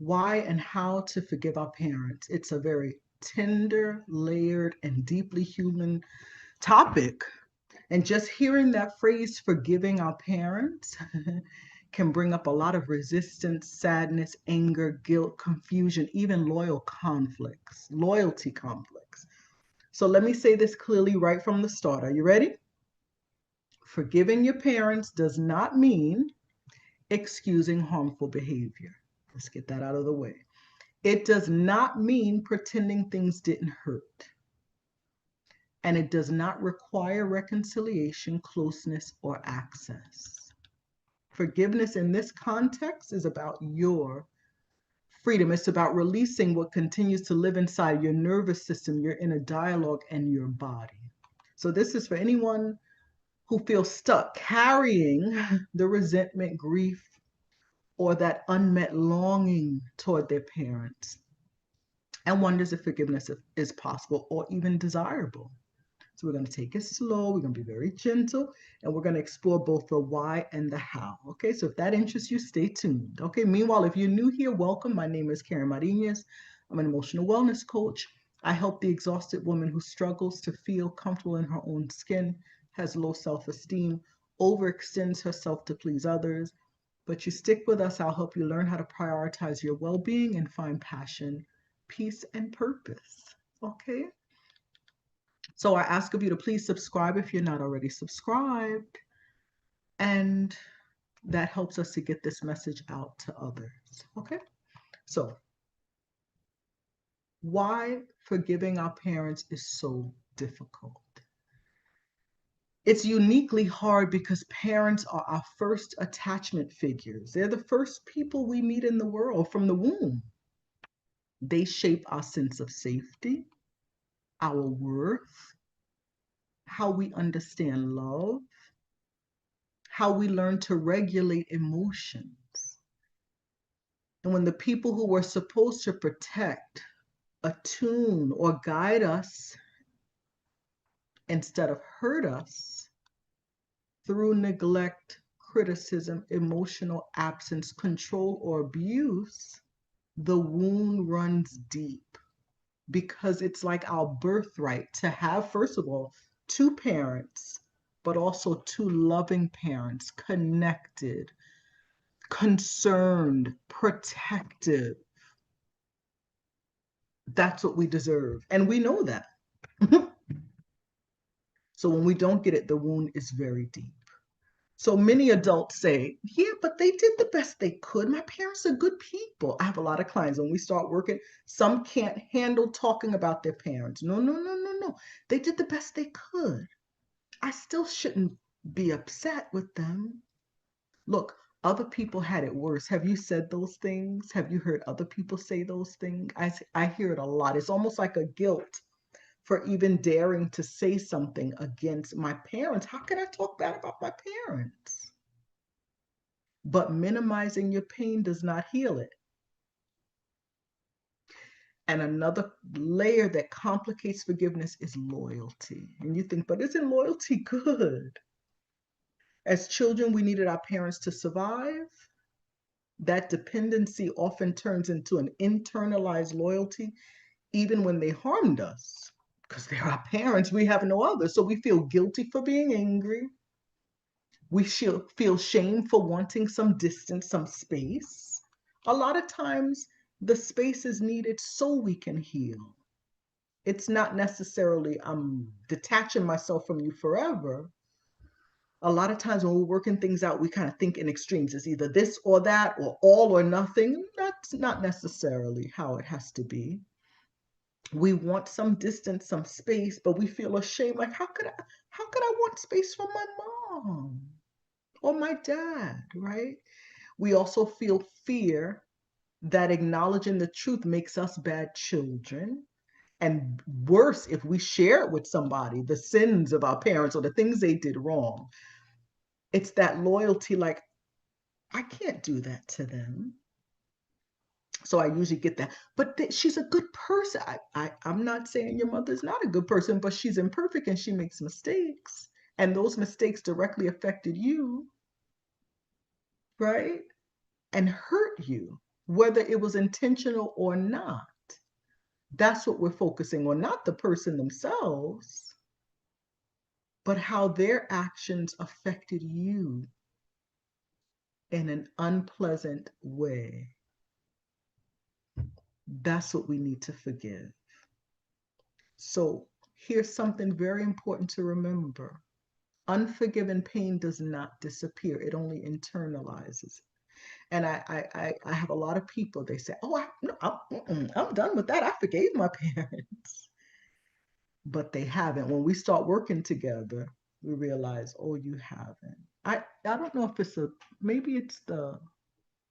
Why and how to forgive our parents. It's a very tender, layered, and deeply human topic. And just hearing that phrase, forgiving our parents, can bring up a lot of resistance, sadness, anger, guilt, confusion, even loyalty conflicts. So let me say this clearly right from the start. Are you ready? Forgiving your parents does not mean excusing harmful behavior. Let's get that out of the way. It does not mean pretending things didn't hurt. And it does not require reconciliation, closeness, or access. Forgiveness in this context is about your freedom. It's about releasing what continues to live inside your nervous system, your inner dialogue, and your body. So, this is for anyone who feels stuck carrying the resentment, grief, or that unmet longing toward their parents and wonders if forgiveness is possible or even desirable. So we're going to take it slow, we're going to be very gentle, and we're going to explore both the why and the how. Okay, so if that interests you, stay tuned. Okay, meanwhile, if you're new here, welcome. My name is Karen Marinez. I'm an emotional wellness coach. I help the exhausted woman who struggles to feel comfortable in her own skin, has low self-esteem, overextends herself to please others. But you stick with us, I'll help you learn how to prioritize your well-being and find passion, peace, and purpose. Okay? So I ask of you to please subscribe if you're not already subscribed. And that helps us to get this message out to others. Okay? So, why forgiving our parents is so difficult? It's uniquely hard because parents are our first attachment figures. They're the first people we meet in the world from the womb. They shape our sense of safety, our worth, how we understand love, how we learn to regulate emotions. And when the people who were supposed to protect, attune, or guide us instead of hurt us through neglect, criticism, emotional absence, control, or abuse, the wound runs deep because it's like our birthright to have, first of all, two parents, but also two loving parents, connected, concerned, protective. That's what we deserve. And we know that. So when we don't get it, the wound is very deep. So many adults say, yeah, but they did the best they could. My parents are good people. I have a lot of clients when we start working, some can't handle talking about their parents. No, no, no, no, no. They did the best they could. I still shouldn't be upset with them. Look, other people had it worse. Have you said those things? Have you heard other people say those things? I hear it a lot. It's almost like a guilt for even daring to say something against my parents. How can I talk bad about my parents? But minimizing your pain does not heal it. And another layer that complicates forgiveness is loyalty. And you think, but isn't loyalty good? As children, we needed our parents to survive. That dependency often turns into an internalized loyalty, even when they harmed us. Because they're our parents, we have no other. So we feel guilty for being angry. We feel shame for wanting some distance, some space. A lot of times, the space is needed so we can heal. It's not necessarily I'm detaching myself from you forever. A lot of times when we're working things out, we kind of think in extremes. It's either this or that, or all or nothing. That's not necessarily how it has to be. We want some distance, some space, but we feel ashamed. Like, how could I want space from my mom or my dad, right? We also feel fear that acknowledging the truth makes us bad children. And worse, if we share it with somebody, the sins of our parents or the things they did wrong, it's that loyalty, like, I can't do that to them. So I usually get that. But she's a good person. I'm not saying your mother's not a good person, but she's imperfect and she makes mistakes. And those mistakes directly affected you, right? And hurt you. whether it was intentional or not. That's what we're focusing on, not the person themselves, but how their actions affected you in an unpleasant way. That's what we need to forgive. So here's something very important to remember. Unforgiven pain does not disappear. It only internalizes. And I have a lot of people, they say, oh, I'm done with that. I forgave my parents. But they haven't. When we start working together, we realize, oh, you haven't. I don't know if maybe it's the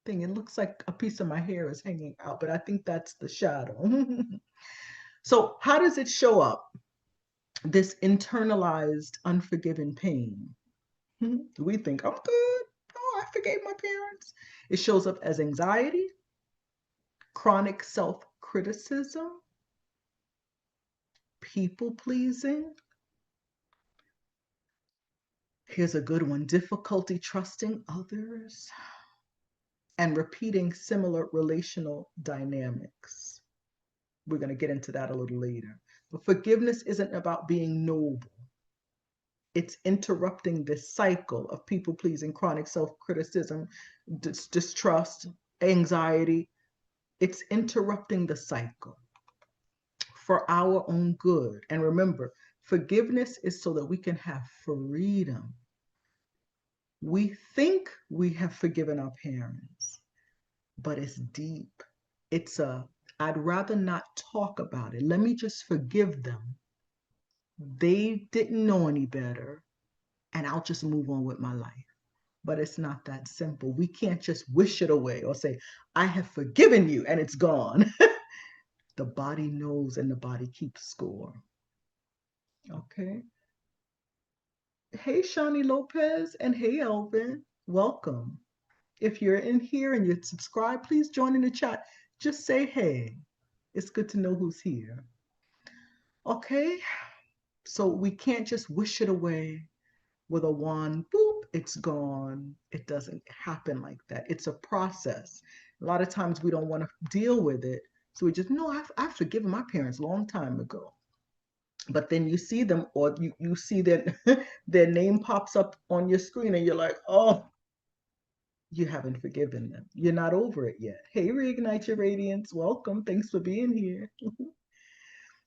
thing. It looks like a piece of my hair is hanging out, but I think that's the shadow. So how does it show up? This internalized, unforgiven pain. We think, I'm good. Oh, I forgave my parents. It shows up as anxiety, chronic self-criticism, people-pleasing. Here's a good one: difficulty trusting others, and repeating similar relational dynamics. We're going to get into that a little later. But forgiveness isn't about being noble. It's interrupting this cycle of people-pleasing, chronic self-criticism, distrust, anxiety. It's interrupting the cycle for our own good. And remember, forgiveness is so that we can have freedom. We think we have forgiven our parents, but it's deep. I'd rather not talk about it. Let me just forgive them. They didn't know any better, and I'll just move on with my life. But it's not that simple. We can't just wish it away or say, I have forgiven you, and it's gone. The body knows, and the body keeps score. Okay. Hey, Shani Lopez, and hey, Elvin. Welcome. If you're in here and you're subscribed, please join in the chat. Just say hey. It's good to know who's here. Okay. So we can't just wish it away with a wand, boop, it's gone. It doesn't happen like that. It's a process. A lot of times we don't want to deal with it. So we just, no, I've forgiven my parents a long time ago. But then you see them, or you see their, their name pops up on your screen and you're like, oh, you haven't forgiven them. You're not over it yet. Hey, Reignite Your Radiance. Welcome. Thanks for being here.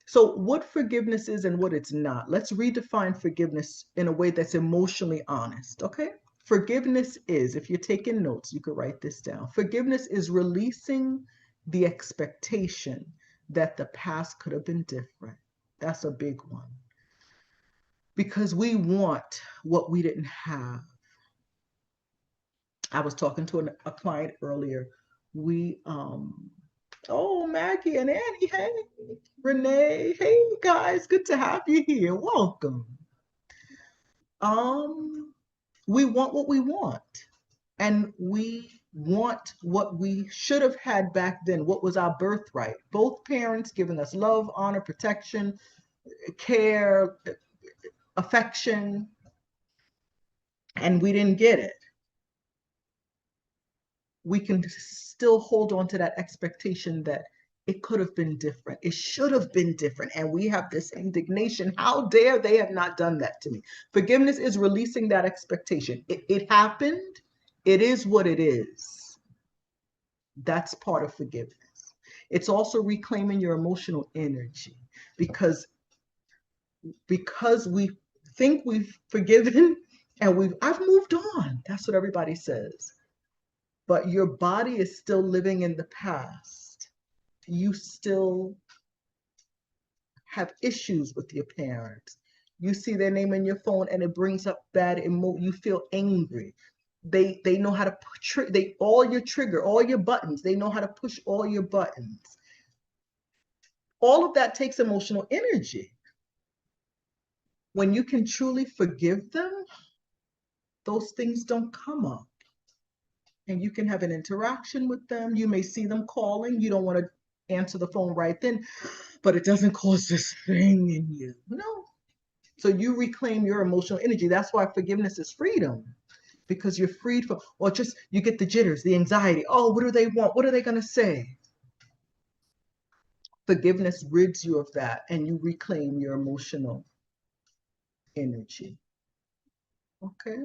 So what forgiveness is and what it's not. Let's redefine forgiveness in a way that's emotionally honest, okay? Forgiveness is, if you're taking notes, you could write this down. Forgiveness is releasing the expectation that the past could have been different. That's a big one. Because we want what we didn't have. I was talking to a client earlier. Oh, Maggie and Annie, hey, Renee, hey guys, good to have you here. Welcome. We want what we want, and we want what we should have had back then. What was our birthright? Both parents giving us love, honor, protection, care, affection, and we didn't get it. We can still hold on to that expectation that it could have been different. It should have been different. And we have this indignation. How dare they have not done that to me? Forgiveness is releasing that expectation. It happened. It is what it is. That's part of forgiveness. It's also reclaiming your emotional energy, because we think we've forgiven and I've moved on. That's what everybody says. But your body is still living in the past. You still have issues with your parents. You see their name in your phone and it brings up bad emotion. You feel angry. They know how to all your trigger, all your buttons. They know how to push all your buttons. All of that takes emotional energy. When you can truly forgive them, those things don't come up. And you can have an interaction with them. You may see them calling. You don't want to answer the phone right then, but it doesn't cause this thing in you. No. So you reclaim your emotional energy. That's why forgiveness is freedom. because you're freed from, or just you get the jitters, the anxiety. Oh, what do they want? What are they going to say? Forgiveness rids you of that and you reclaim your emotional energy. Okay.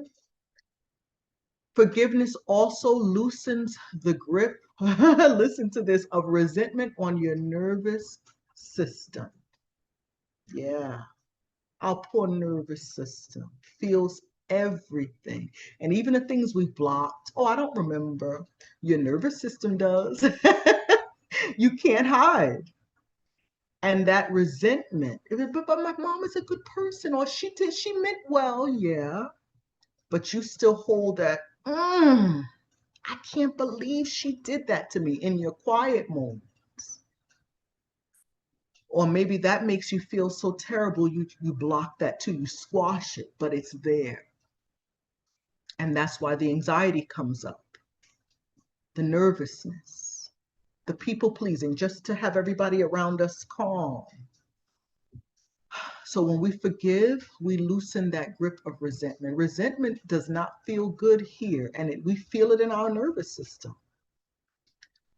Forgiveness also loosens the grip, listen to this, of resentment on your nervous system. Yeah. Our poor nervous system feels everything. And even the things we blocked, oh, I don't remember. Your nervous system does. You can't hide. And that resentment, but my mom is a good person, or she meant well, yeah. But you still hold that, I can't believe she did that to me in your quiet moments. Or maybe that makes you feel so terrible, you block that too, you squash it, but it's there. And that's why the anxiety comes up, the nervousness, the people pleasing, just to have everybody around us calm. So when we forgive, we loosen that grip of resentment. Resentment does not feel good here, and we feel it in our nervous system.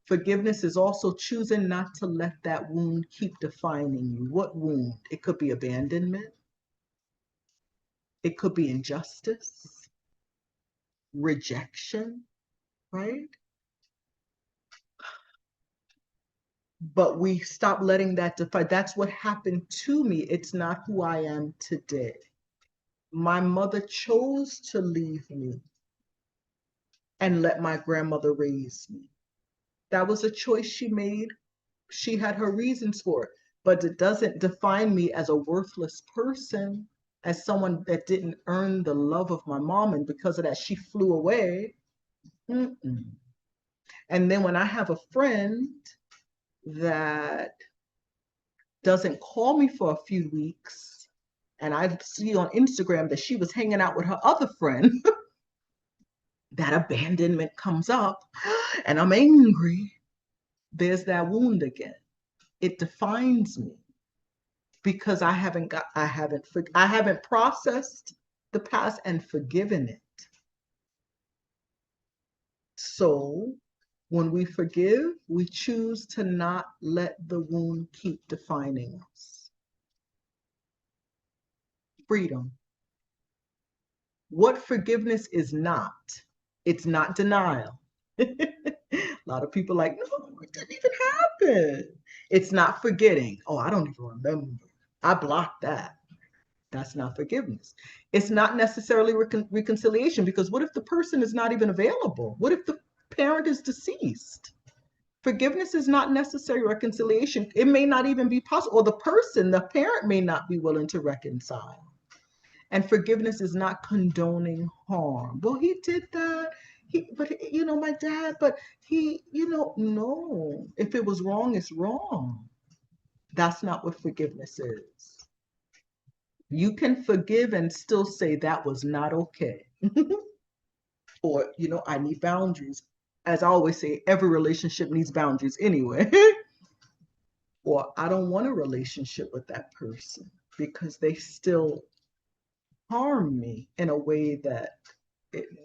Forgiveness is also choosing not to let that wound keep defining you. What wound? It could be abandonment. It could be injustice, rejection, right? But we stop letting that define. That's what happened to me. It's not who I am today. My mother chose to leave me and let my grandmother raise me. That was a choice she made. She had her reasons for it, but it doesn't define me as a worthless person, as someone that didn't earn the love of my mom, and because of that, she flew away. Mm-mm. And then when I have a friend that doesn't call me for a few weeks, and I see on Instagram that she was hanging out with her other friend, that abandonment comes up, and I'm angry. There's that wound again. It defines me because I haven't processed the past and forgiven it. So when we forgive, we choose to not let the wound keep defining us. Freedom. What forgiveness is not, it's not denial. A lot of people are like, no, it didn't even happen. It's not forgetting. Oh, I don't even remember. I blocked that. That's not forgiveness. It's not necessarily reconciliation, because what if the person is not even available? What if the parent is deceased? Forgiveness is not necessary reconciliation. It may not even be possible, or the parent may not be willing to reconcile. And forgiveness is not condoning harm. Well, he did that. My dad, but no. If it was wrong, it's wrong. That's not what forgiveness is. You can forgive and still say that was not okay. Or, I need boundaries. As I always say, every relationship needs boundaries anyway. Or I don't want a relationship with that person because they still harm me in a way that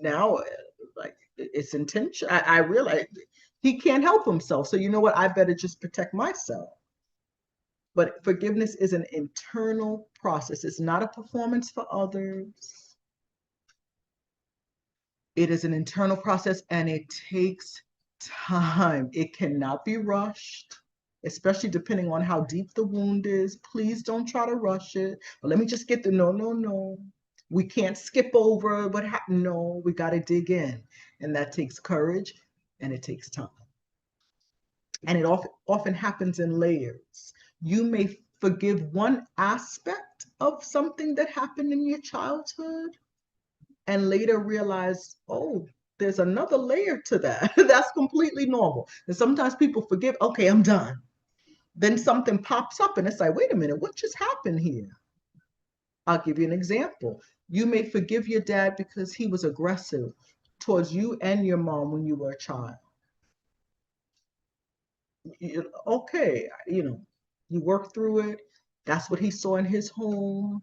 now, like, it's intentional. I realize he can't help himself. So you know what? I better just protect myself. But forgiveness is an internal process. It's not a performance for others. It is an internal process, and it takes time. It cannot be rushed, especially depending on how deep the wound is. Please don't try to rush it. But let me just get the no. We can't skip over what happened. No, we got to dig in. And that takes courage and it takes time. And it often happens in layers. You may forgive one aspect of something that happened in your childhood and later realize, oh, there's another layer to that. That's completely normal. And sometimes people forgive, okay, I'm done. Then something pops up and it's like, wait a minute, what just happened here? I'll give you an example. You may forgive your dad because he was aggressive towards you and your mom when you were a child. Okay, you work through it. That's what he saw in his home.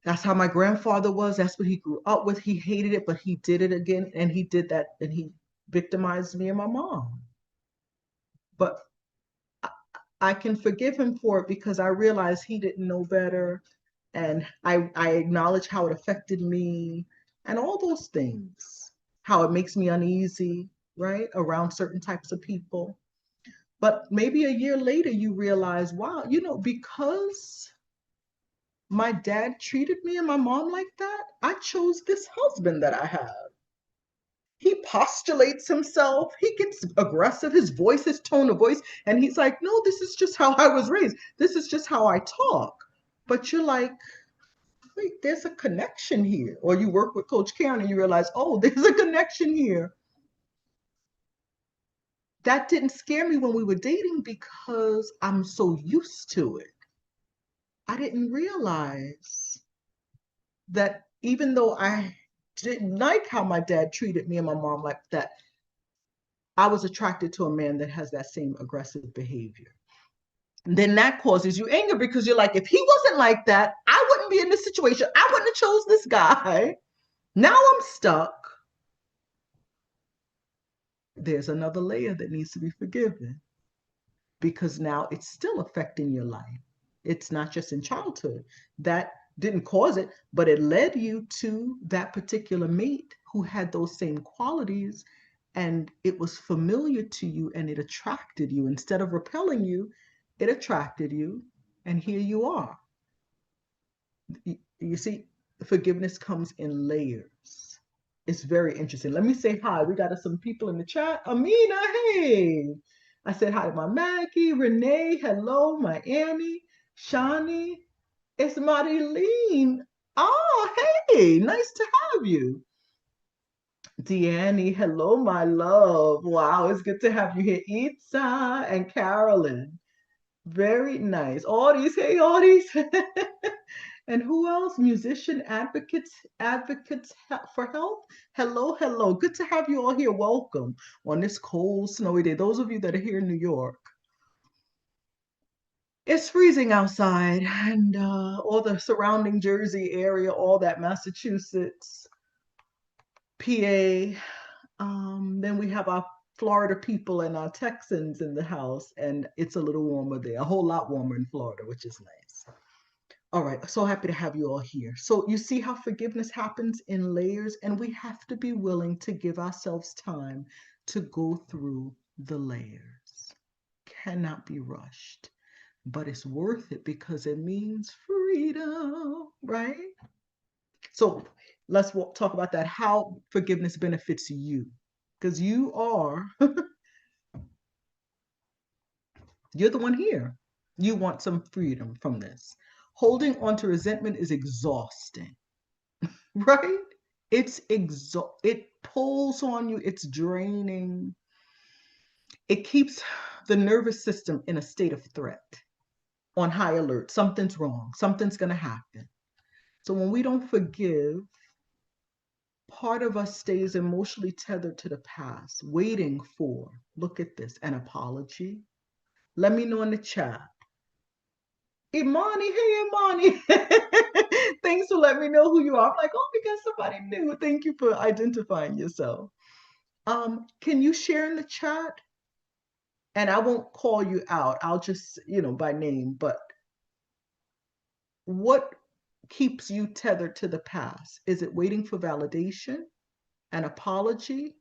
That's how my grandfather was. That's what he grew up with. He hated it, but he did it again. And he did that, and he victimized me and my mom. But I can forgive him for it because I realized he didn't know better. And I acknowledge how it affected me and all those things, how it makes me uneasy, right, around certain types of people. But maybe a year later, you realize, wow, because my dad treated me and my mom like that, I chose this husband that I have. He postulates himself, he gets aggressive, his voice, his tone of voice, and he's like, no, this is just how I was raised. This is just how I talk. But you're like, wait, there's a connection here. Or you work with Coach Karen and you realize, oh, there's a connection here. That didn't scare me when we were dating because I'm so used to it. I didn't realize that even though I didn't like how my dad treated me and my mom like that, I was attracted to a man that has that same aggressive behavior. And then that causes you anger because you're like, if he wasn't like that, I wouldn't be in this situation. I wouldn't have chose this guy. Now I'm stuck. There's another layer that needs to be forgiven because now it's still affecting your life. It's not just in childhood. That didn't cause it, but it led you to that particular mate who had those same qualities, and it was familiar to you and it attracted you. Instead of repelling you, it attracted you, and here you are. You see, forgiveness comes in layers. It's very interesting. Let me say hi. We got some people in the chat. Amina, hey. I said hi to my Maggie, Renee, hello, my Annie, Shani, it's Marilene. Oh, hey, nice to have you. Deanne, hello, my love. Wow, it's good to have you here. Itza and Carolyn. Very nice. Audis, hey, Audis. And who else? Musician advocates for health. Hello, hello. Good to have you all here. Welcome on this cold, snowy day. Those of you that are here in New York, it's freezing outside, and all the surrounding Jersey area, all that Massachusetts, PA. Then we have our Florida people and our Texans in the house, and it's a little warmer there, a whole lot warmer in Florida, which is nice. All right, so happy to have you all here. So you see how forgiveness happens in layers, and we have to be willing to give ourselves time to go through the layers. Cannot be rushed, but it's worth it because it means freedom, right? So let's talk about that, how forgiveness benefits you, because you're the one here. You want some freedom from this. Holding on to resentment is exhausting, right? It pulls on you, it's draining. It keeps the nervous system in a state of threat, on high alert. Something's wrong, something's going to happen. So when we don't forgive, part of us stays emotionally tethered to the past, waiting for, look at this, an apology. Let me know in the chat. Imani, hey Imani. Thanks for letting me know who you are. I'm like, oh, we got somebody new. Thank you for identifying yourself. Can you share in the chat? And I won't call you out. I'll just, by name, but what keeps you tethered to the past? Is it waiting for validation, an apology,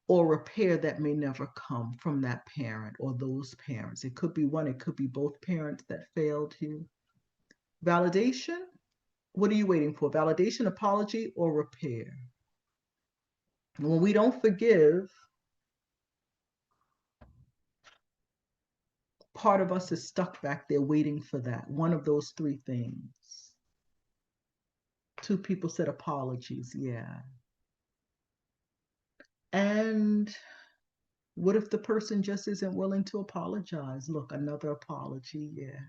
or repair that may never come from that parent or those parents? It could be one, it could be both parents that failed you. Validation? What are you waiting for? Validation, apology, or repair? When we don't forgive, part of us is stuck back there waiting for that. One of those three things. Two people said apologies, yeah. And what if the person just isn't willing to apologize? Look, another apology, yeah.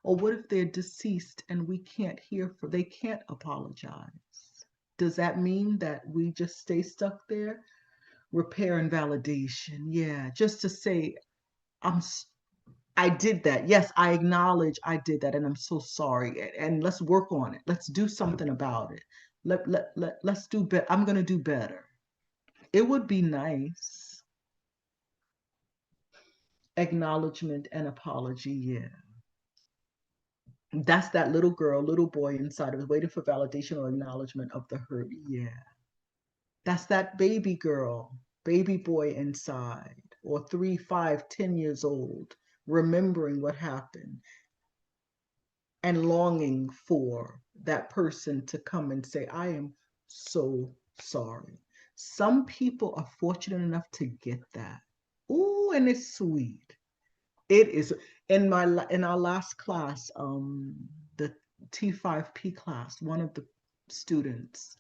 Or what if they're deceased and we can't they can't apologize? Does that mean that we just stay stuck there? Repair and validation, yeah. Just to say, I'm I did that. Yes, I acknowledge I did that and I'm so sorry. And let's work on it. Let's do something about it. Let's do better. I'm going to do better. It would be nice. Acknowledgement and apology, yeah. That's that little girl, little boy inside of us waiting for validation or acknowledgement of the hurt, yeah. That's that baby girl, baby boy inside, or 3, 5, 10 years old, remembering what happened and longing for that person to come and say, I am so sorry. Some people are fortunate enough to get that. Ooh, and it's sweet. It is. In our last class, the T5P class, one of the students,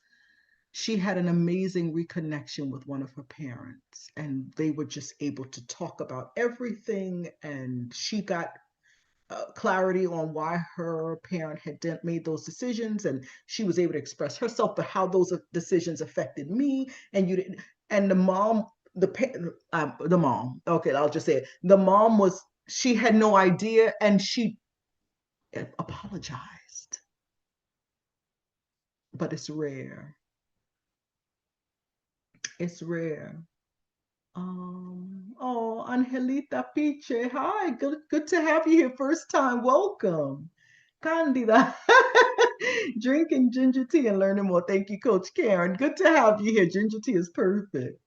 she had an amazing reconnection with one of her parents, and they were just able to talk about everything, and she got clarity on why her parent had made those decisions, and she was able to express herself, but how those decisions affected me. And you didn't. And the mom, the mom. Okay, I'll just say it. The mom was. She had no idea, and she apologized. But it's rare. It's rare. Oh, Angelita Piche, hi, good to have you here. First time, welcome. Candida, drinking ginger tea and learning more. Thank you, Coach Karen. Good to have you here. Ginger tea is perfect.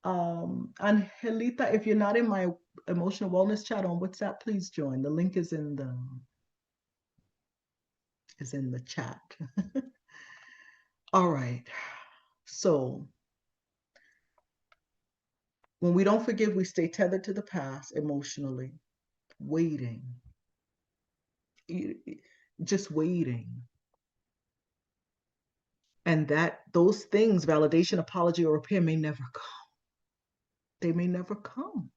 Angelita, if you're not in my emotional wellness chat on WhatsApp, please join. The link is in the chat. All right. So when we don't forgive, we stay tethered to the past emotionally, waiting, just waiting. And that those things, validation, apology, or repair, may never come. They may never come.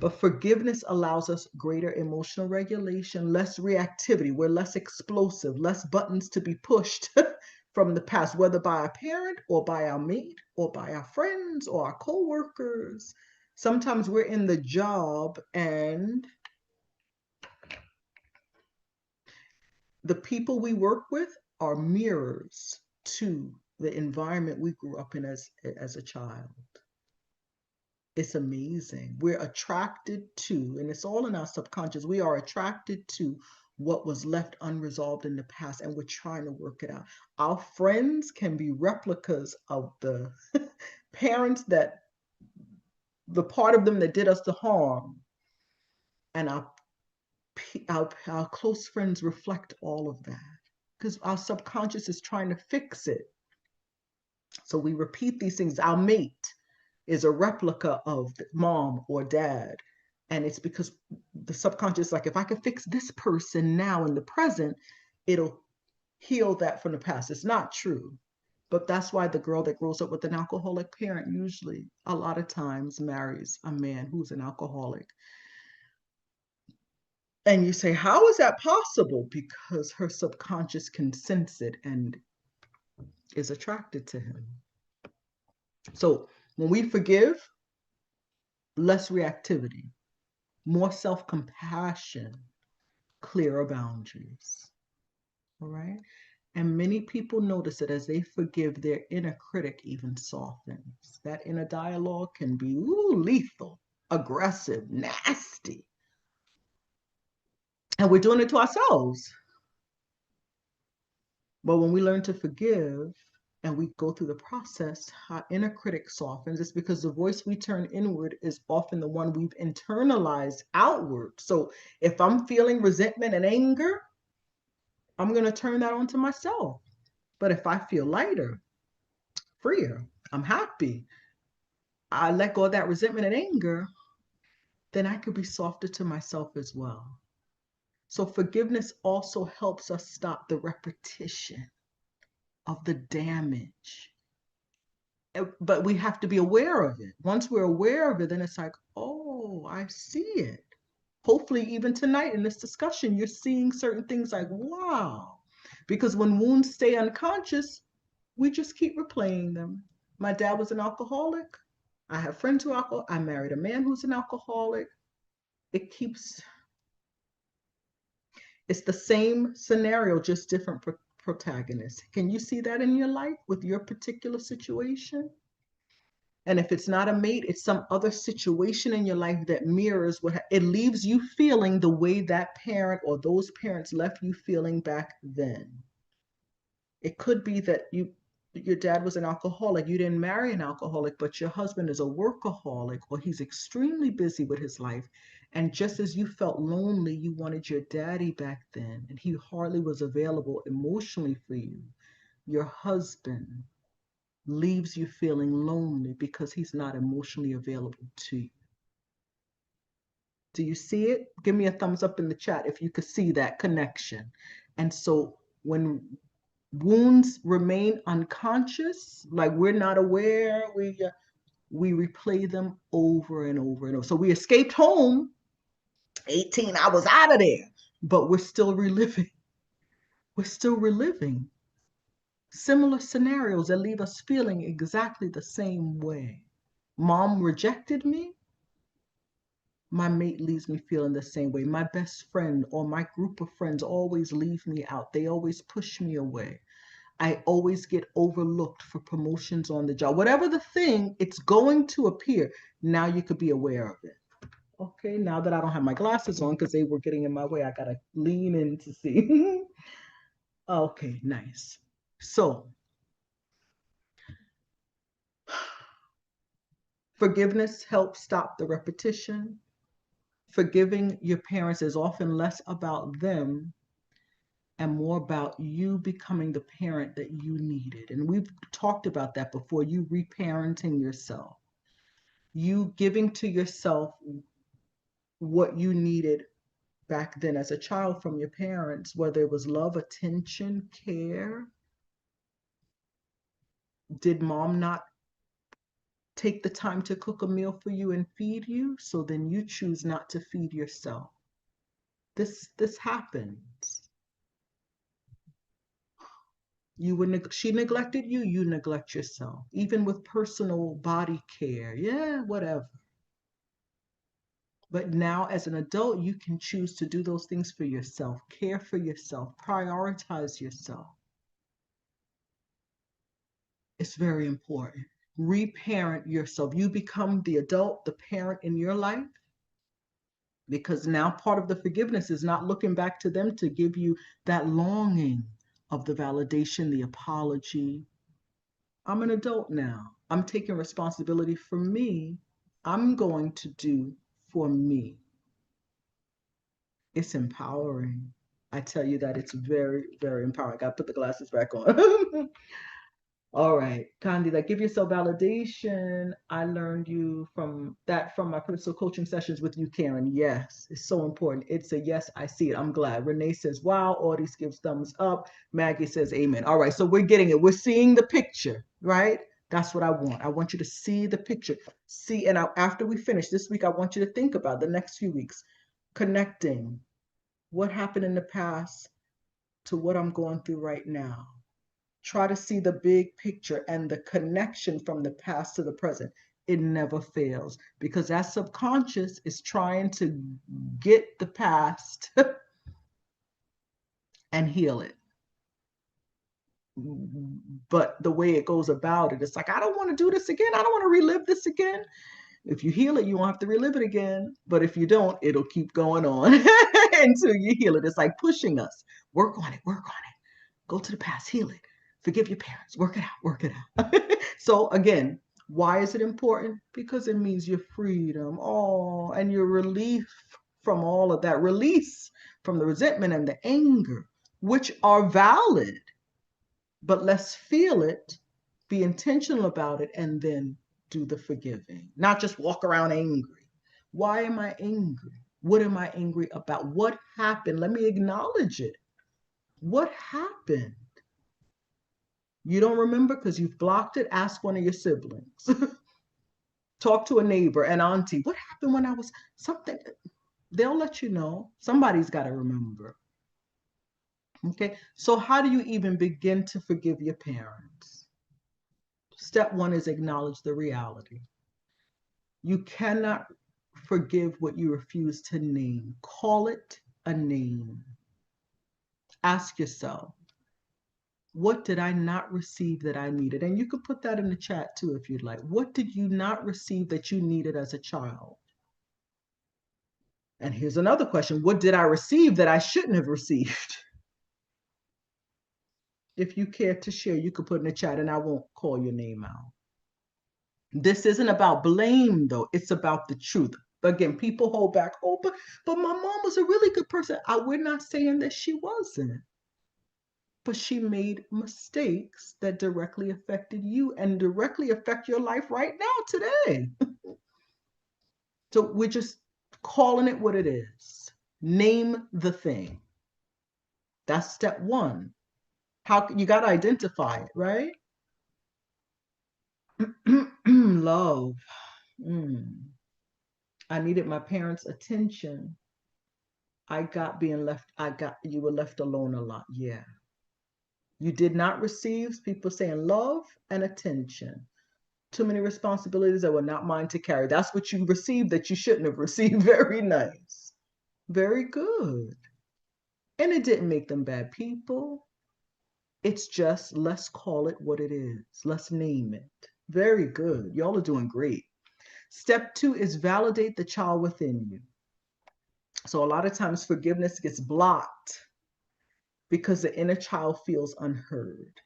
But forgiveness allows us greater emotional regulation, less reactivity. We're less explosive, less buttons to be pushed from the past, whether by a parent or by our mate or by our friends or our coworkers. Sometimes we're in the job and the people we work with are mirrors to the environment we grew up in as a child. It's amazing. We're attracted to, and it's all in our subconscious, we are attracted to what was left unresolved in the past, and we're trying to work it out. Our friends can be replicas of the parents that, the part of them that did us the harm, and our close friends reflect all of that because our subconscious is trying to fix it. So we repeat these things. Our mate is a replica of mom or dad. And it's because the subconscious, like, if I can fix this person now in the present, it'll heal that from the past. It's not true. But that's why the girl that grows up with an alcoholic parent usually, a lot of times, marries a man who's an alcoholic. And you say, how is that possible? Because her subconscious can sense it and is attracted to him. So when we forgive, less reactivity, more self-compassion, clearer boundaries. All right. And many people notice that as they forgive, their inner critic even softens. That inner dialogue can be lethal, aggressive, nasty. And we're doing it to ourselves. But when we learn to forgive and we go through the process, our inner critic softens. It's because the voice we turn inward is often the one we've internalized outward. So if I'm feeling resentment and anger, I'm going to turn that onto myself. But if I feel lighter, freer, I'm happy, I let go of that resentment and anger, then I could be softer to myself as well. So forgiveness also helps us stop the repetition of the damage. But we have to be aware of it. Once we're aware of it, then it's like, oh, I see it. Hopefully, even tonight in this discussion, you're seeing certain things like, wow. Because when wounds stay unconscious, we just keep replaying them. My dad was an alcoholic. I have friends who are alcoholic. I married a man who's an alcoholic. it keeps, it's the same scenario, just different protagonists. Can you see that in your life with your particular situation? And if it's not a mate, it's some other situation in your life that mirrors what it leaves you feeling the way that parent or those parents left you feeling back then. It could be that your dad was an alcoholic. You didn't marry an alcoholic, but your husband is a workaholic, or he's extremely busy with his life. And just as you felt lonely, you wanted your daddy back then, and he hardly was available emotionally for you. Your husband leaves you feeling lonely because he's not emotionally available to you. Do you see it? Give me a thumbs up in the chat if you could see that connection. And so when wounds remain unconscious, like we're not aware, we replay them over and over and over. So we escaped home, 18 hours out of there, but we're still reliving. We're still reliving similar scenarios that leave us feeling exactly the same way. Mom rejected me. My mate leaves me feeling the same way. My best friend or my group of friends always leave me out. They always push me away. I always get overlooked for promotions on the job. Whatever the thing, it's going to appear. Now you could be aware of it. Okay, now that I don't have my glasses on because they were getting in my way, I got to lean in to see. Okay, nice. So, forgiveness helps stop the repetition. Forgiving your parents is often less about them and more about you becoming the parent that you needed. And we've talked about that before, you reparenting yourself, you giving to yourself what you needed back then as a child from your parents, whether it was love, attention, care. Did mom not take the time to cook a meal for you and feed you? So then you choose not to feed yourself. This happens. She neglected you, you neglect yourself, even with personal body care. Yeah, whatever. But now as an adult, you can choose to do those things for yourself, care for yourself, prioritize yourself. It's very important. Reparent yourself. You become the adult, the parent in your life, because now part of the forgiveness is not looking back to them to give you that longing of the validation, the apology. I'm an adult now. I'm taking responsibility for me. I'm going to do for me. It's empowering. I tell you that it's very, very empowering. I got to put the glasses back on. All right, Candida, give yourself validation. I learned you from my personal coaching sessions with you, Karen. Yes, it's so important. It's a yes, I see it. I'm glad. Renee says, wow. Audie gives thumbs up. Maggie says, amen. All right, so we're getting it. We're seeing the picture, right? That's what I want. I want you to see the picture. See, and after we finish this week, I want you to think about the next few weeks, connecting what happened in the past to what I'm going through right now. Try to see the big picture and the connection from the past to the present. It never fails because that subconscious is trying to get the past and heal it. But the way it goes about it, it's like, I don't want to do this again. I don't want to relive this again. If you heal it, you won't have to relive it again. But if you don't, it'll keep going on until you heal it. It's like pushing us. Work on it, work on it. Go to the past, heal it. Forgive your parents, work it out, work it out. So again, why is it important? Because it means your freedom, and your relief from all of that, release from the resentment and the anger, which are valid. But let's feel it, be intentional about it, and then do the forgiving. Not just walk around angry. Why am I angry? What am I angry about? What happened? Let me acknowledge it. What happened? You don't remember because you've blocked it? Ask one of your siblings. Talk to a neighbor, an auntie. What happened when I was something? They'll let you know. Somebody's got to remember. Okay, so how do you even begin to forgive your parents? Step one is acknowledge the reality. You cannot forgive what you refuse to name. Call it a name. Ask yourself, what did I not receive that I needed? And you could put that in the chat too if you'd like. What did you not receive that you needed as a child? And here's another question. What did I receive that I shouldn't have received? If you care to share, you could put in the chat and I won't call your name out. This isn't about blame, though. It's about the truth. Again, people hold back, oh, but my mom was a really good person. We're not saying that she wasn't. But she made mistakes that directly affected you and directly affect your life right now, today. So we're just calling it what it is. Name the thing. That's step one. You got to identify it, right? Love. I needed my parents' attention. You were left alone a lot. Yeah. You did not receive, people saying, love and attention. Too many responsibilities that were not mine to carry. That's what you received that you shouldn't have received. Very nice. Very good. And it didn't make them bad people. It's just, let's call it what it is. Let's name it. Very good. Y'all are doing great. Step 2 is validate the child within you. So a lot of times forgiveness gets blocked because the inner child feels unheard,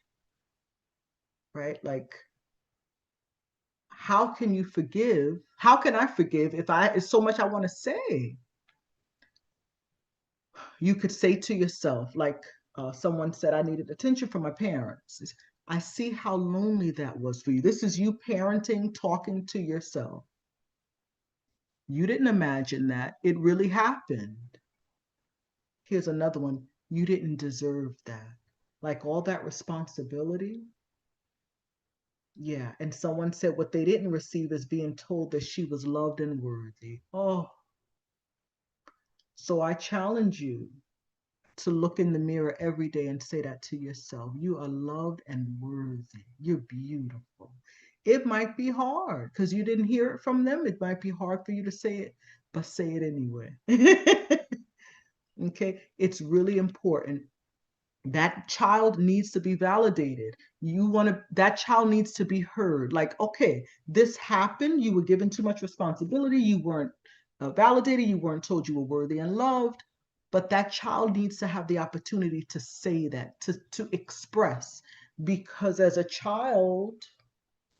right? Like, how can you forgive? How can I forgive if it's so much I want to say? You could say to yourself, like someone said, I needed attention from my parents. I see how lonely that was for you. This is you parenting, talking to yourself. You didn't imagine that. It really happened. Here's another one. You didn't deserve that. Like all that responsibility. Yeah. And someone said what they didn't receive is being told that she was loved and worthy. Oh. So I challenge you to look in the mirror every day and say that to yourself. You are loved and worthy. You're beautiful. It might be hard because you didn't hear it from them. It might be hard for you to say it, but say it anyway. Okay. It's really important. That child needs to be validated. That child needs to be heard. Like, okay, this happened. You were given too much responsibility. You weren't validated. You weren't told you were worthy and loved. But that child needs to have the opportunity to say that, to express, because as a child,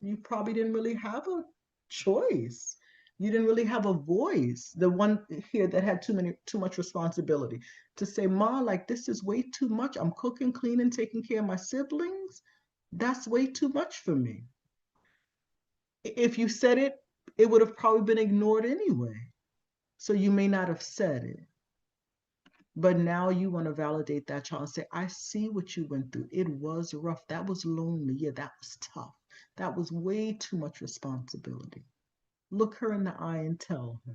you probably didn't really have a choice. You didn't really have a voice. The one here that had too much responsibility to say, Ma, like, this is way too much. I'm cooking, cleaning, taking care of my siblings. That's way too much for me. If you said it, it would have probably been ignored anyway. So you may not have said it. But now you want to validate that child and say, I see what you went through. It was rough. That was lonely. Yeah, that was tough. That was way too much responsibility. Look her in the eye and tell her.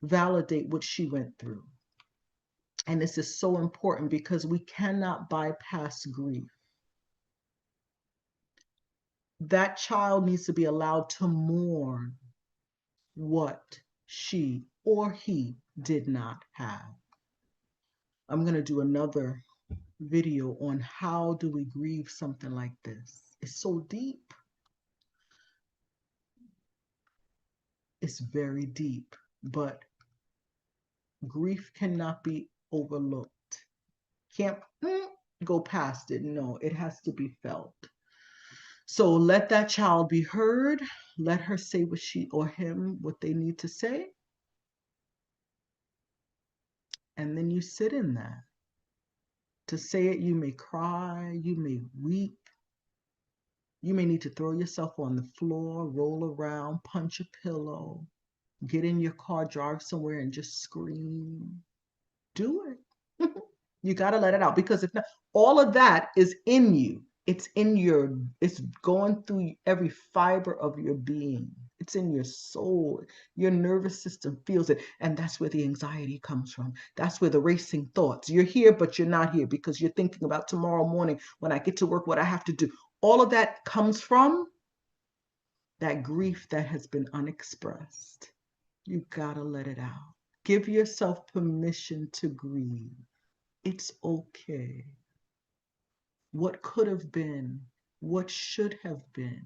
Validate what she went through. And this is so important because we cannot bypass grief. That child needs to be allowed to mourn what she or he did not have. I'm going to do another video on how do we grieve something like this. It's so deep. It's very deep, but grief cannot be overlooked. Can't go past it. No, it has to be felt. So let that child be heard. Let her say what she or him, what they need to say. And then you sit in that. To say it, you may cry, you may weep. You may need to throw yourself on the floor, roll around, punch a pillow, get in your car, drive somewhere and just scream. Do it. You got to let it out, because if not, all of that is in you. It's going through every fiber of your being. It's in your soul. Your nervous system feels it. And that's where the anxiety comes from. That's where the racing thoughts. You're here, but you're not here because you're thinking about tomorrow morning when I get to work, what I have to do. All of that comes from that grief that has been unexpressed. You gotta let it out. Give yourself permission to grieve. It's okay. What could have been, what should have been.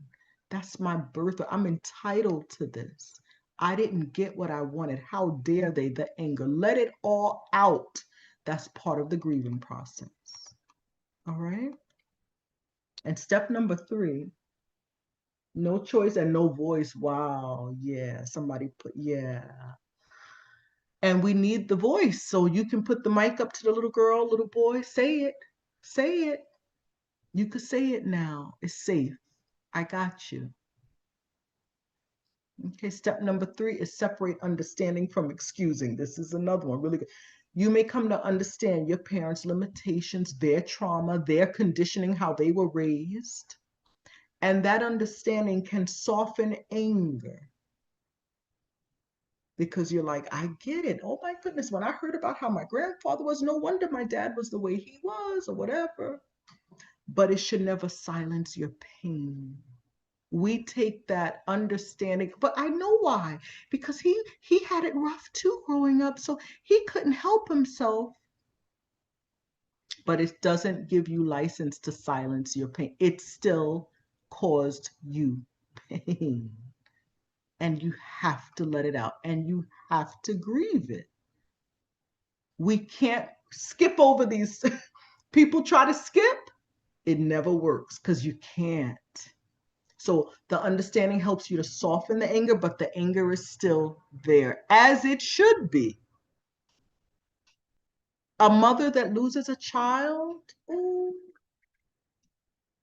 That's my birthright. I'm entitled to this. I didn't get what I wanted. How dare they? The anger. Let it all out. That's part of the grieving process. All right? And step number 3, no choice and no voice. Wow. Yeah. Somebody put, yeah. And we need the voice. So you can put the mic up to the little girl, little boy. Say it. Say it. You could say it now. It's safe. I got you. Okay, step number 3 is separate understanding from excusing. This is another one, really good. You may come to understand your parents' limitations, their trauma, their conditioning, how they were raised. And that understanding can soften anger. Because you're like, I get it. Oh my goodness, when I heard about how my grandfather was, no wonder my dad was the way he was or whatever. But it should never silence your pain. We take that understanding, but I know why, because he had it rough too growing up, so he couldn't help himself. But it doesn't give you license to silence your pain. It still caused you pain, and you have to let it out, and you have to grieve it. We can't skip over these. People try to skip, it never works because you can't. So the understanding helps you to soften the anger, but the anger is still there, as it should be. A mother that loses a child,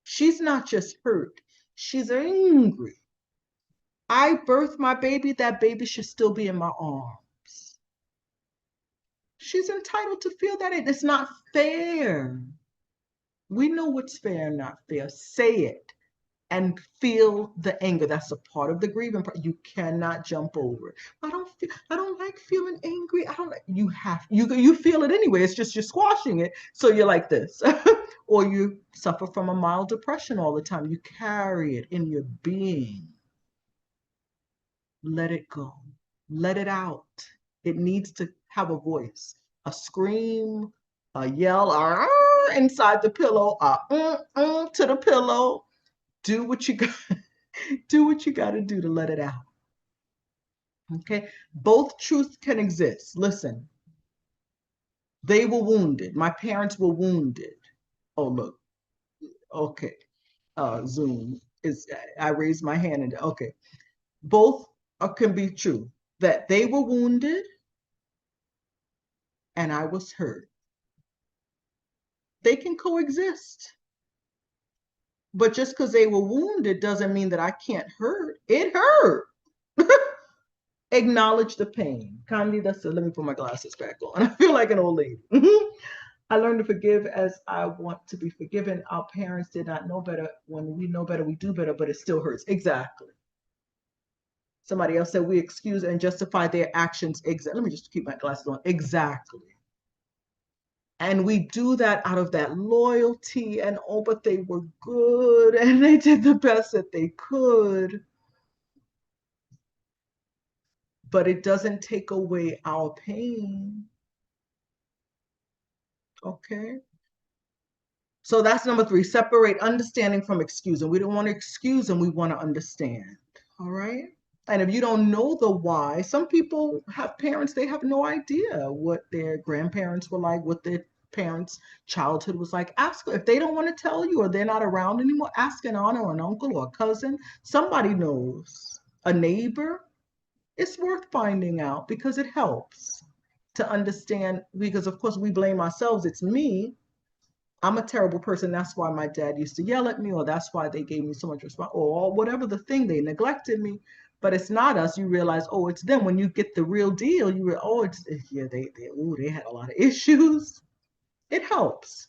she's not just hurt, she's angry. I birthed my baby, that baby should still be in my arms. She's entitled to feel that. It's not fair. We know what's fair and not fair. Say it. And feel the anger. That's a part of the grieving. You cannot jump over it. I don't like feeling angry. I don't like, you feel it anyway. It's just you're squashing it. So you're like this. Or you suffer from a mild depression all the time. You carry it in your being. Let it go. Let it out. It needs to have a voice, a scream, a yell, inside the pillow, to the pillow. Do what you got. Do what you got to do to let it out. Okay? Both truths can exist. Listen, they were wounded. My parents were wounded. Oh, look. Okay. Zoom is, I raised my hand and okay. Both can be true, that they were wounded and I was hurt. They can coexist. But just because they were wounded doesn't mean that I can't hurt. It hurt. Acknowledge the pain. Candida said, let me put my glasses back on. I feel like an old lady. I learned to forgive as I want to be forgiven. Our parents did not know better. When we know better, we do better, but it still hurts. Exactly. Somebody else said we excuse and justify their actions. Let me just keep my glasses on. Exactly. And we do that out of that loyalty and, oh, but they were good and they did the best that they could. But it doesn't take away our pain. Okay. So that's number 3, separate understanding from excusing. We don't want to excuse them, we want to understand. All right. And if you don't know the why, some people have parents, they have no idea what their grandparents were like, what their parents' childhood was like. Ask, if they don't want to tell you or they're not around anymore, ask an aunt or an uncle or a cousin. Somebody knows. A neighbor. It's worth finding out because it helps to understand, because of course we blame ourselves. It's me. I'm a terrible person. That's why my dad used to yell at me, or that's why they gave me so much response, or whatever the thing, they neglected me. But it's not us. You realize, oh, it's them. When you get the real deal, you realize, oh, yeah, they had a lot of issues. It helps.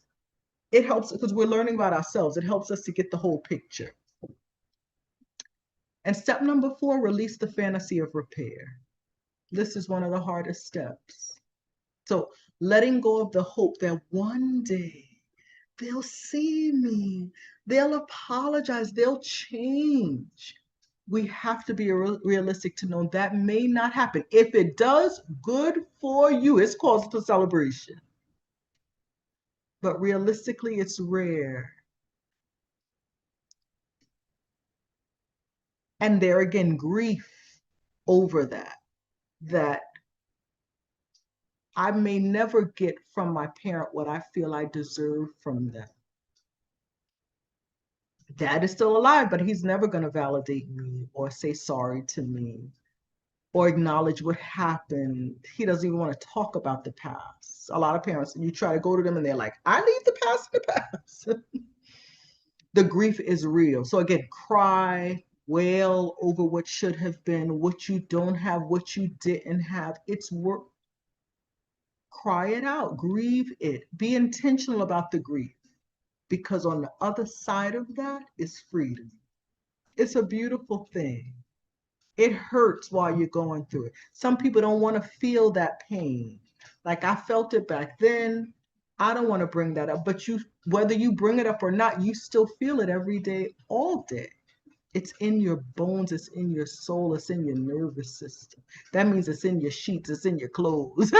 It helps because we're learning about ourselves. It helps us to get the whole picture. And step number 4, release the fantasy of repair. This is one of the hardest steps. So letting go of the hope that one day they'll see me, they'll apologize, they'll change. we have to be realistic to know that may not happen. If it does, good for you. It's cause for celebration. But realistically, it's rare. And there again, grief over that I may never get from my parent what I feel I deserve from them. Dad is still alive, but he's never going to validate me or say sorry to me or acknowledge what happened. He doesn't even want to talk about the past. A lot of parents, you try to go to them and they're like, I leave the past in the past. The grief is real. So again, cry, wail over what should have been, what you don't have, what you didn't have. It's work. Cry it out, grieve it. Be intentional about the grief, because on the other side of that is freedom. It's a beautiful thing. It hurts while you're going through it. Some people don't want to feel that pain. Like I felt it back then. I don't want to bring that up, but you, whether you bring it up or not, you still feel it every day, all day. It's in your bones, it's in your soul, it's in your nervous system. That means it's in your sheets, it's in your clothes.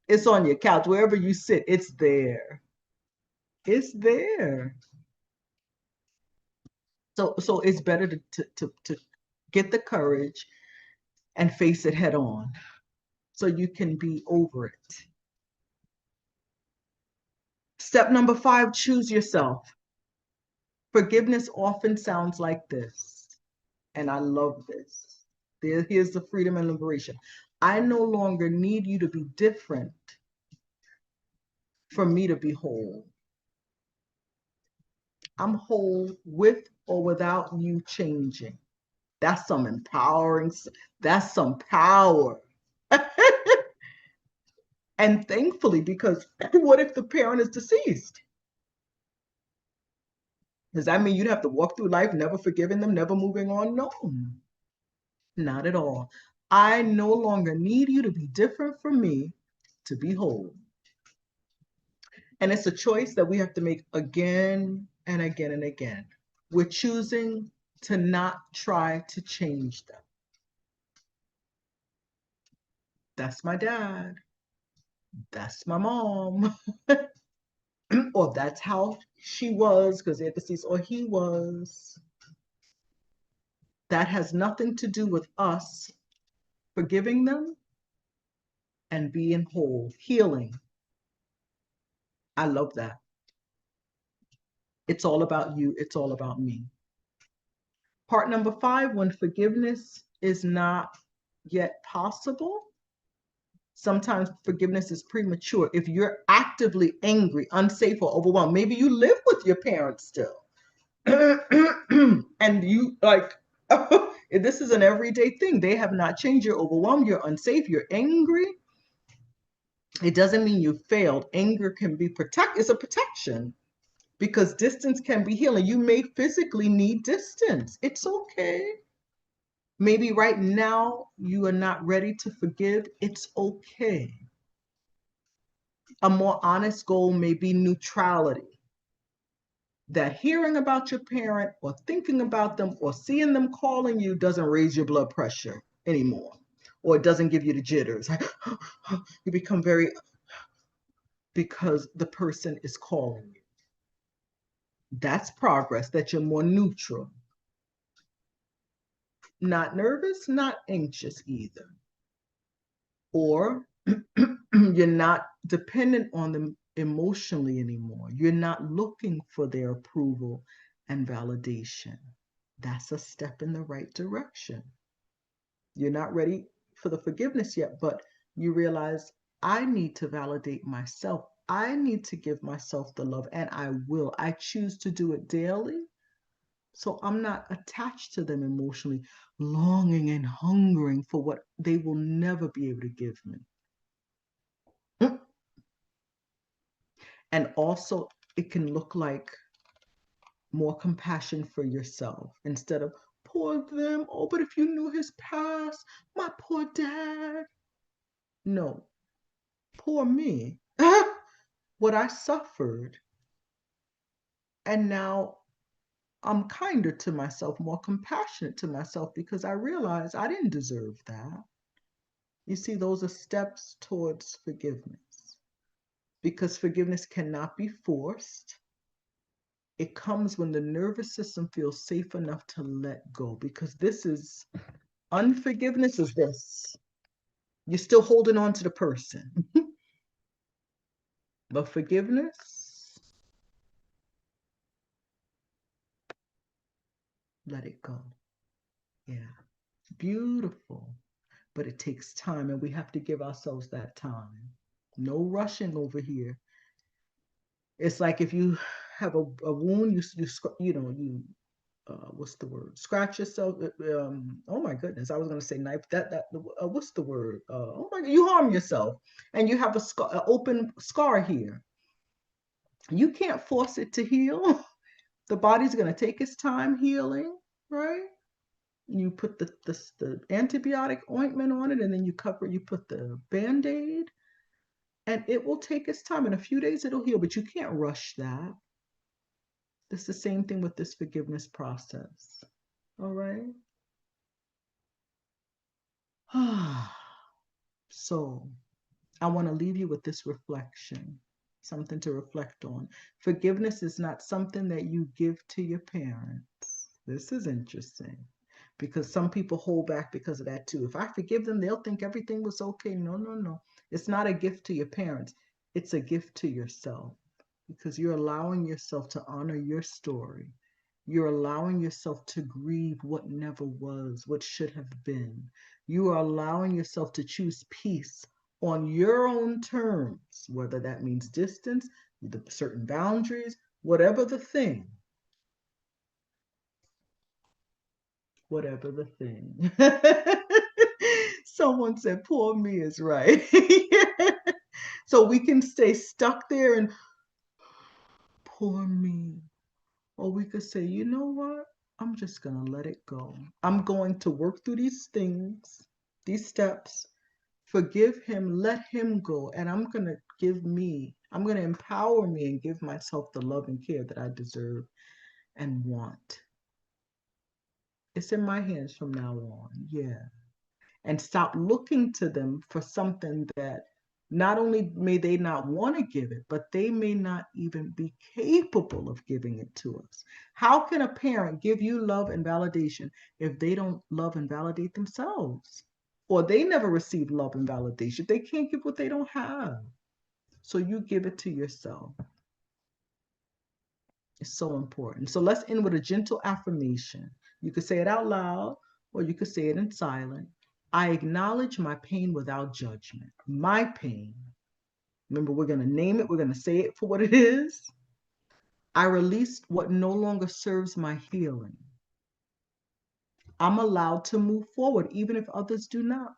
It's on your couch, wherever you sit, it's there. It's there. So it's better to get the courage and face it head on so you can be over it. Step number 5, choose yourself. Forgiveness often sounds like this, and I love this. Here's the freedom and liberation. I no longer need you to be different for me to be whole. I'm whole with or without you changing. That's some empowering, that's some power. And thankfully, because what if the parent is deceased? Does that mean you'd have to walk through life never forgiving them, never moving on? No, not at all. I no longer need you to be different from me to be whole. And it's a choice that we have to make again and again and again. We're choosing to not try to change them. That's my dad. That's my mom. Or that's how she was because they're deceased, or he was. That has nothing to do with us forgiving them and being whole, healing. I love that. It's all about you. It's all about me. Part number 5, when forgiveness is not yet possible, sometimes forgiveness is premature. If you're actively angry, unsafe, or overwhelmed, maybe you live with your parents still. And you like, this is an everyday thing. They have not changed. You're overwhelmed, you're unsafe, you're angry. It doesn't mean you failed. Anger can be it's a protection, because distance can be healing. You may physically need distance. It's okay. Maybe right now you are not ready to forgive. It's okay. A more honest goal may be neutrality. That hearing about your parent or thinking about them or seeing them calling you doesn't raise your blood pressure anymore, or it doesn't give you the jitters. You become very, because the person is calling you. That's progress, that you're more neutral. Not nervous, not anxious either. Or you're not dependent on them emotionally anymore. You're not looking for their approval and validation. That's a step in the right direction. You're not ready for the forgiveness yet, but you realize I need to validate myself. I need to give myself the love, and I will. I choose to do it daily. So I'm not attached to them emotionally, longing and hungering for what they will never be able to give me. And also, it can look like more compassion for yourself instead of poor them. Oh, but if you knew his past, my poor dad. No, poor me. What I suffered. And now I'm kinder to myself, more compassionate to myself, because I realize I didn't deserve that. You see, those are steps towards forgiveness, because forgiveness cannot be forced. It comes when the nervous system feels safe enough to let go, because this is unforgiveness is this. You're still holding on to the person. But forgiveness, let it go. Yeah. Beautiful. But it takes time, and we have to give ourselves that time. No rushing over here. It's like if you have a wound, you what's the word? Scratch yourself. Oh my goodness, I was gonna say knife. What's the word? Oh my God, you harm yourself, and you have an open scar here. You can't force it to heal. The body's gonna take its time healing, right? You put the antibiotic ointment on it, and then you cover. You put the Band-Aid, and it will take its time. In a few days, it'll heal, but you can't rush that. It's the same thing with this forgiveness process. All right. So I want to leave you with this reflection, something to reflect on. Forgiveness is not something that you give to your parents. This is interesting, because some people hold back because of that too. If I forgive them, they'll think everything was okay. No, no, no. It's not a gift to your parents. It's a gift to yourself, because you're allowing yourself to honor your story. You're allowing yourself to grieve what never was, what should have been. You are allowing yourself to choose peace on your own terms, whether that means distance, the certain boundaries, whatever the thing, whatever the thing. Someone said, poor me is right. So we can stay stuck there and poor me. Or we could say, you know what? I'm just going to let it go. I'm going to work through these things, these steps, forgive him, let him go. And I'm going to empower me and give myself the love and care that I deserve and want. It's in my hands from now on. Yeah. And stop looking to them for something that not only may they not want to give it, but they may not even be capable of giving it to us. How can a parent give you love and validation if they don't love and validate themselves? Or they never receive love and validation. They can't give what they don't have. So you give it to yourself. It's so important. So let's end with a gentle affirmation. You could say it out loud, or you could say it in silence. I acknowledge my pain without judgment. My pain. Remember, we're going to name it, we're going to say it for what it is. I release what no longer serves my healing. I'm allowed to move forward, even if others do not.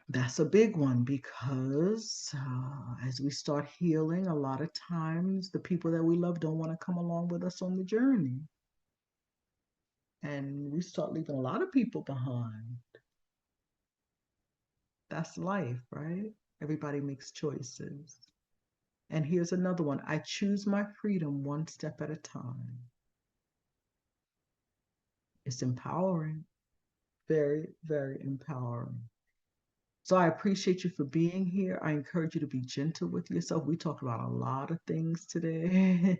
That's a big one, because as we start healing, a lot of times the people that we love don't want to come along with us on the journey. And we start leaving a lot of people behind. That's life, right? Everybody makes choices. And here's another one. I choose my freedom one step at a time. It's empowering. Very, very empowering. So I appreciate you for being here. I encourage you to be gentle with yourself. We talked about a lot of things today.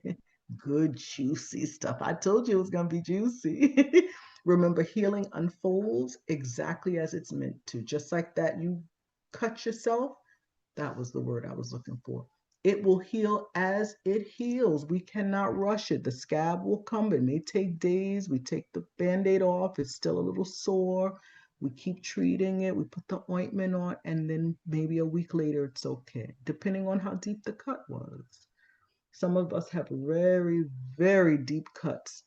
Good, juicy stuff. I told you it was going to be juicy. Remember, healing unfolds exactly as it's meant to. Just like that, you cut yourself. That was the word I was looking for. It will heal as it heals. We cannot rush it. The scab will come. It may take days. We take the Band-Aid off. It's still a little sore. We keep treating it. We put the ointment on, and then maybe a week later, it's okay, depending on how deep the cut was. Some of us have very, very deep cuts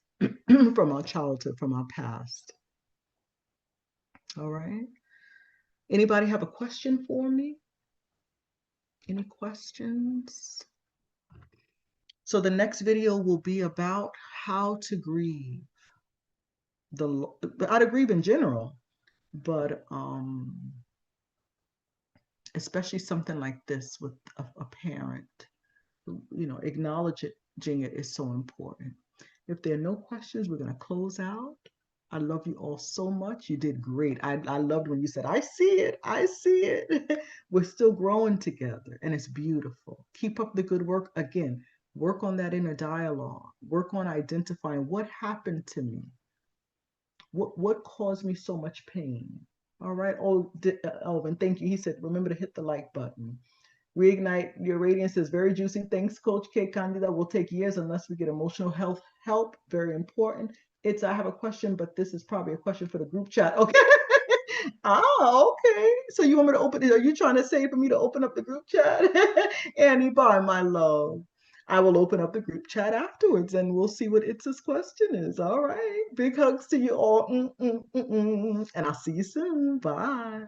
from our childhood, from our past. All right. Anybody have a question for me? Any questions? So the next video will be about how to grieve. How to grieve in general, but especially something like this with a parent. acknowledging it is so important. If there are no questions, we're going to close out. I love you all so much. You did great. I loved when you said, I see it. I see it. We're still growing together, and it's beautiful. Keep up the good work. Again, work on that inner dialogue. Work on identifying what happened to me. What caused me so much pain? All right. Oh, Elvin, thank you. He said, remember to hit the like button. Reignite Your Radiance is very juicy. Thanks, Coach K. Candida. Will take years unless we get emotional health help. Very important. I have a question, but this is probably a question for the group chat. Okay. Oh, okay. So you want me to open it? Are you trying to say for me to open up the group chat? Annie, bye, my love. I will open up the group chat afterwards and we'll see what Itza's question is. All right. Big hugs to you all. And I'll see you soon. Bye.